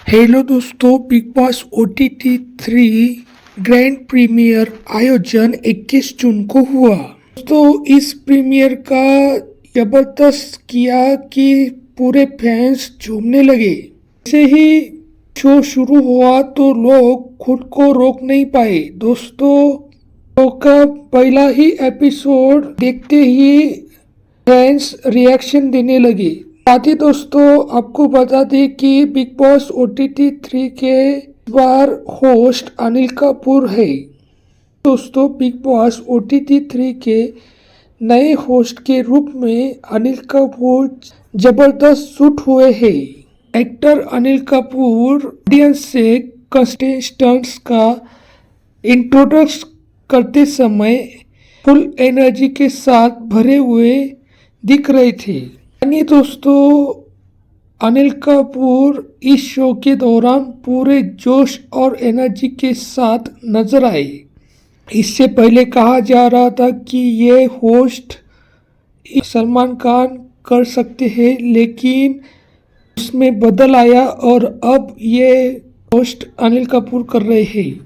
Hello दोस्तों, Bigg Boss OTT 3 grand premiere आयोजन 21 जून को हुआ। दोस्तों, इस प्रीमियर का जबरदस्त किया कि पूरे फैंस झूमने लगे। जैसे ही शो शुरू हुआ तो लोग खुद को रोक नहीं पाए। दोस्तों, शो का पहला ही एपिसोड देखते ही फैंस रिएक्शन देने लगे। साथ ही दोस्तों, आपको बता दें कि बिग बॉस OTT 3 के इस बार होस्ट अनिल कपूर है। दोस्तों, बिग बॉस OTT 3 के नए होस्ट के रूप में अनिल कपूर जबरदस्त शूट हुए हैं। एक्टर अनिल कपूर ऑडियंस से कंटेस्टेंट्स का इंट्रोडक्स करते समय फुल एनर्जी के साथ भरे हुए दिख रहे थे। यानी दोस्तों, अनिल कपूर इस शो के दौरान पूरे जोश और एनर्जी के साथ नजर आए। इससे पहले कहा जा रहा था कि ये होस्ट सलमान खान कर सकते हैं, लेकिन उसमें बदल आया और अब ये होस्ट अनिल कपूर कर रहे हैं।